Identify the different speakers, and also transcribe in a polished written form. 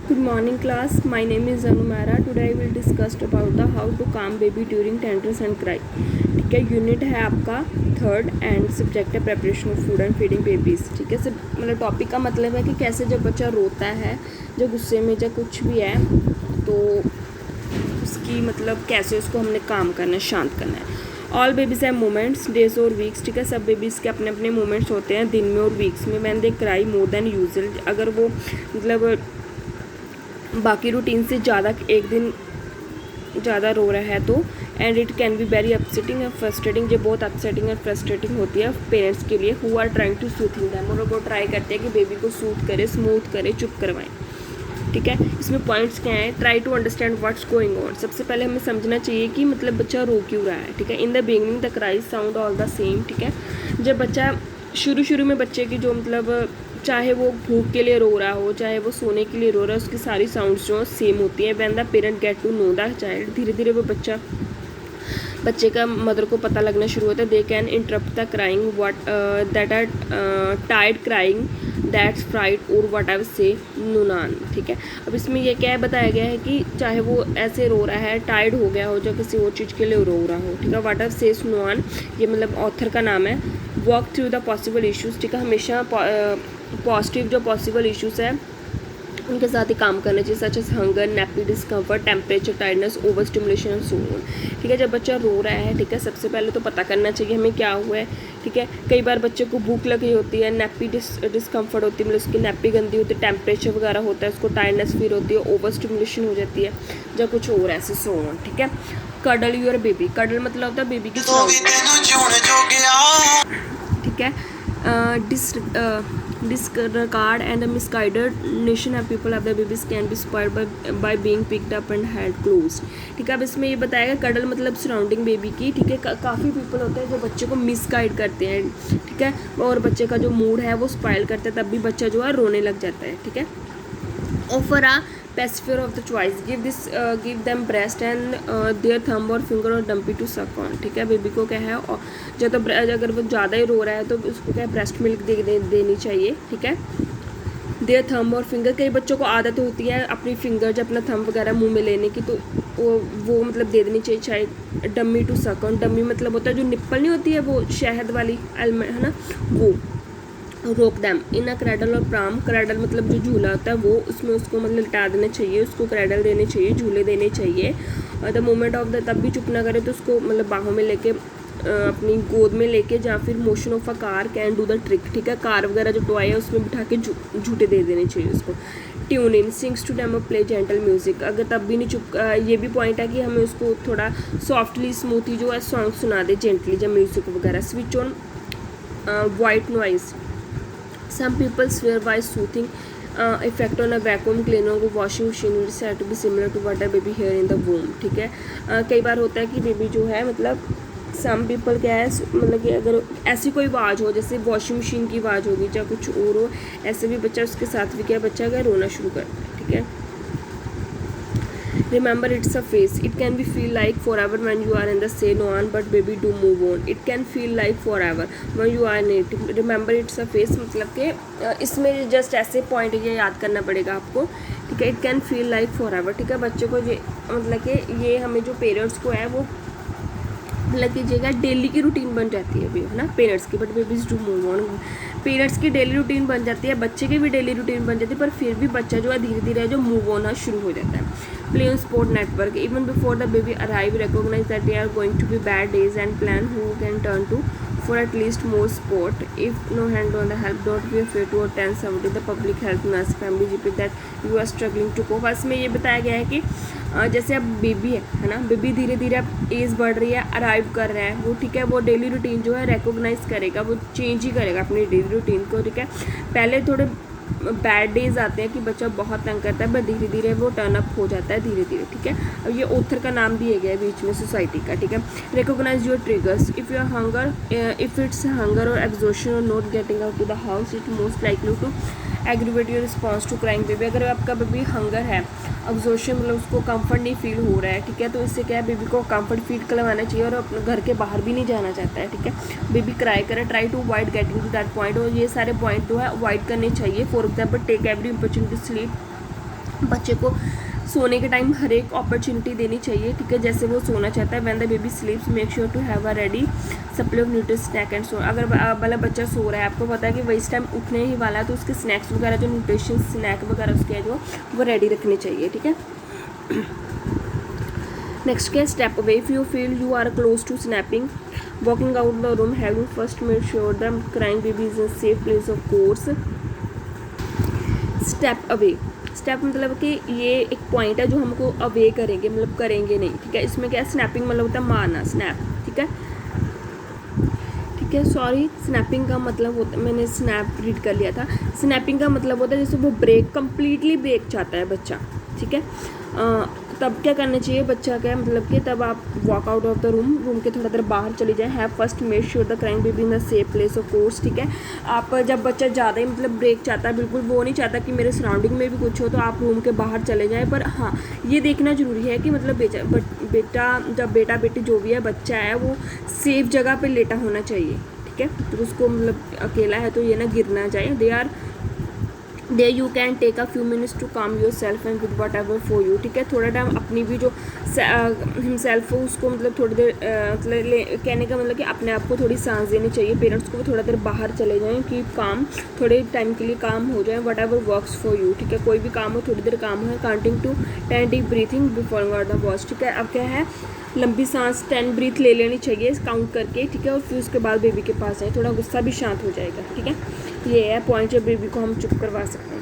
Speaker 1: Good morning class. My name is Anumara. Today I will discuss about the how to calm baby during tenderness and cry. ठीक है, unit है आपका third and subject है preparation of food and feeding babies. ठीक है, सब मतलब topic का मतलब है कि कैसे जब बच्चा रोता है, जो गुस्से में या कुछ भी है, तो उसकी मतलब कैसे उसको हमने काम करना है, शांत करना है। All babies have moments, days और वीक्स। ठीक है, सब बेबीज़ के अपने अपने मोमेंट्स होते हैं दिन में और वीक्स में। When they cry more than usual, अगर वो मतलब बाकी रूटीन से ज़्यादा एक दिन ज़्यादा रो रहा है तो and it can be very upsetting and frustrating. ये बहुत अपसेटिंग और फ्रस्ट्रेटिंग होती है पेरेंट्स के लिए who are trying to soothing them, और वो ट्राई करते हैं कि बेबी को सूथ करे, स्मूथ करे, चुप करवाएं। ठीक है, इसमें पॉइंट्स क्या हैं? Try to understand what's going on. सबसे पहले हमें समझना चाहिए कि मतलब बच्चा रो क्यों रहा है। ठीक है, in the beginning the cries sound all the same. ठीक है, जब बच्चा शुरू में बच्चे की जो मतलब चाहे वो भूख के लिए रो रहा हो, चाहे वो सोने के लिए रो रहा है, उसकी सारी साउंड्स जो सेम होती हैं। When the parent get to know the child, धीरे धीरे वो बच्चे का मदर को पता लगना शुरू होता है। They can interrupt the crying what that are tired crying, that's fried और वट एवर से नुनान। ठीक है, अब इसमें ये क्या बताया गया है कि चाहे वो ऐसे रो रहा है, टायर्ड हो गया हो, या किसी और चीज़ के लिए रो रहा हो। ठीक है, वट एवर से नुनान, ये मतलब ऑथर का नाम है। Work through the possible issues. ठीक है, हमेशा पॉजिटिव जो पॉसिबल इश्यूज़ है उनके साथ ही काम करना चाहिए, such as hunger, nappy, discomfort, temperature, tiredness, over stimulation and so on. ठीक है, जब बच्चा रो रहा है, ठीक है, सबसे पहले तो पता करना चाहिए हमें क्या हुआ है। ठीक है, कई बार बच्चे को भूख लगी होती है, नैपी डिस्कम्फर्ट होती है, मतलब उसकी नैपी गंदी होती है, टेम्परेचर वगैरह होता है, उसको टायर्डनेस फील होती है, ओवर स्टिमुलेशन हो जाती है, या कुछ और ऐसे सो ऑन। ठीक है, कडल यूर बेबी, कडल मतलब होता है बेबी की ठीक है, disregard and misguided nation of people of the babies can be spoiled by being picked up and held close। ठीक है, अब इसमें ये बताएगा कडल मतलब सराउंडिंग बेबी की। ठीक है, काफ़ी पीपल होते हैं जो बच्चे को मिसगाइड करते हैं। ठीक है, और बच्चे का जो मूड है वो स्पॉइल करते हैं, तब भी बच्चा जो है रोने लग जाता है। ठीक है, offer a pacifier of the choice, give them breast and their thumb or finger or dumpy to suck on। ठीक है, बेबी को क्या है, और जब तो अगर वो ज़्यादा ही रो रहा है तो उसको क्या है, ब्रेस्ट मिल्क देनी चाहिए। ठीक है, देयर थंब और फिंगर, कई बच्चों को आदत होती है अपनी फिंगर जब अपना थंब वगैरह मुंह में लेने की, तो वो मतलब दे देनी चाहिए। चाहे dummy to suck on, dummy मतलब होता है जो निप्पल नहीं होती है वो शहद वाली एलमेंट है ना, वो रोक दैम इन अ क्रैडल और प्राम। क्रैडल मतलब जो झूला होता है वो, उसमें उसको मतलब लिटा देना चाहिए, उसको क्रैडल देने चाहिए, झूले देने चाहिए। द मोमेंट ऑफ द, तब भी चुप ना करे तो उसको मतलब बाहों में लेके अपनी गोद में लेके, या फिर motion of a car can do the trick. ठीक है, कार वगैरह जो टॉय है उसमें बिठा के झूठे दे देने चाहिए उसको। Tune in, sings to demo, play gentle music, अगर तब भी नहीं चुप, ये भी पॉइंट है कि हमें उसको थोड़ा सॉफ्टली स्मूथली जो है सॉन्ग सुना दे जेंटली, जब म्यूजिक वगैरह। Switch on white noise, some people swear by soothing effect on a vacuum cleaner or washing machine is said to be similar to what a baby hear in the womb। ठीक है, कई बार होता है कि baby जो है मतलब some people क्या है, मतलब कि अगर ऐसी कोई आवाज़ हो जैसे वॉशिंग मशीन की आवाज़ होगी या कुछ और हो, ऐसे भी बच्चा उसके साथ भी क्या बच्चा क्या रोना शुरू करता है। ठीक है, remember it's a phase, it can be feel like forever when you are in the same one, but baby do move on, it can feel like forever when you are in it। remember it's a phase मतलब कि इसमें just ऐसे point ये याद करना पड़ेगा आपको। ठीक है, it can feel like forever. ठीक है, बच्चे को ये मतलब कि ये हमें जो पेरेंट्स को है वो मतलब कीजिएगा डेली की रूटीन बन जाती है अभी, है ना, पेरेंट्स की, but babies do move on. Parents की डेली रूटीन बन जाती है, बच्चे की भी डेली रूटीन बन जाती है, पर फिर भी बच्चा जो है धीरे धीरे जो मूव होना शुरू हो जाता है। Play on sport network, even before the baby arrive recognise that they are going to be bad days and plan who can turn to for at least more sport। if no hand on the help, don't be afraid to attend somebody the public health nurse family GP that you are struggling to cope। बस में ये बताया गया है कि जैसे अब baby है ना, बेबी धीरे धीरे अब एज बढ़ रही है, अराइव कर रहा है वो। ठीक है, वो डेली रूटीन जो है रिकॉग्नाइज करेगा, वो चेंज ही करेगा अपनी डेली रूटीन को। ठीक है, पहले थोड़े बैड डेज आते हैं कि बच्चा बहुत तंग करता है, बट धीरे धीरे वो टर्न अप हो जाता है धीरे धीरे। ठीक है, अब ये ऑथर का नाम दिया गया है बीच में सोसाइटी का। ठीक है, recognise your triggers, if your hunger, if it's hunger और एग्जॉशन और not getting out to the house, it most likely to aggravate your response to crying baby. अगर आपका बेबी हंगर है, एग्जॉशन मतलब उसको कंफर्ट नहीं फील हो रहा है, ठीक है, तो इससे क्या है, बेबी को कंफर्ट फील करवाना चाहिए और अपने घर के बाहर भी नहीं जाना चाहता है। ठीक है, बेबी क्राई करे, try to avoid getting to that point, और ये सारे पॉइंट जो है अवॉइड करने चाहिए। For example take every opportunity sleep बच्चे को सोने के टाइम हर एक अपॉर्चुनिटी देनी चाहिए, ठीक है, जैसे वो सोना चाहता है। When the baby sleeps make sure to have a ready supply of nutrition snack and so. अगर मतलब बच्चा सो रहा है, आपको पता है कि वही इस टाइम उठने ही वाला है, तो उसके स्नैक्स वगैरह जो न्यूट्रिशन स्नैक वगैरह उसके है जो वो रेडी रखने चाहिए, ठीक है। नेक्स्ट क्या, step away. If you feel you are close to snapping, walking out the room, having first made sure the crying baby is a safe place of course. Step away, step मतलब कि ये एक point है जो हमको away करेंगे, मतलब करेंगे नहीं, ठीक है। इसमें क्या है, स्नैपिंग मतलब होता है मारना, स्नैप, ठीक है, ठीक है, सॉरी, स्नैपिंग का मतलब होता है, मैंने स्नैप रीड कर लिया था। स्नैपिंग का मतलब होता है जैसे वो ब्रेक, कंप्लीटली ब्रेक चाहता है बच्चा, ठीक है। तब क्या करना चाहिए, बच्चा क्या मतलब कि तब आप walk out of the room के थोड़ा देर बाहर चली जाए। Have first made sure the crying baby in the safe place of course, ठीक है। आप जब बच्चा ज़्यादा ही मतलब ब्रेक चाहता है, बिल्कुल वो नहीं चाहता कि मेरे सराउंडिंग में भी कुछ हो, तो आप रूम के बाहर चले जाएँ। पर हाँ, ये देखना ज़रूरी है कि मतलब बेटा बेटी जो भी है, बच्चा है, वो सेफ जगह पर लेटा होना चाहिए, ठीक है। तो उसको मतलब अकेला है तो ये ना गिर ना जाए। They you can take a few minutes to calm yourself and with whatever for you, ठीक है। थोड़ा टाइम अपनी भी जो हिमसेल्फ हो उसको मतलब थोड़ी देर मतलब कहने का मतलब कि अपने आप को थोड़ी सांस देनी चाहिए। पेरेंट्स को भी थोड़ा देर बाहर चले जाएं कि काम थोड़े टाइम के लिए काम हो जाए, what ever works for you, ठीक है। कोई भी काम हो, थोड़ी देर काम हो। Counting to 10 deep breathing before the watch, ठीक है। अब क्या है, लंबी सांस 10 ब्रीथ ले लेनी चाहिए काउंट करके, ठीक है। और फिर उसके बाद बेबी के पास आए, थोड़ा गुस्सा भी शांत हो जाएगा, ठीक है। ये है पॉइंट, जब बेबी को हम चुप करवा सकते हैं।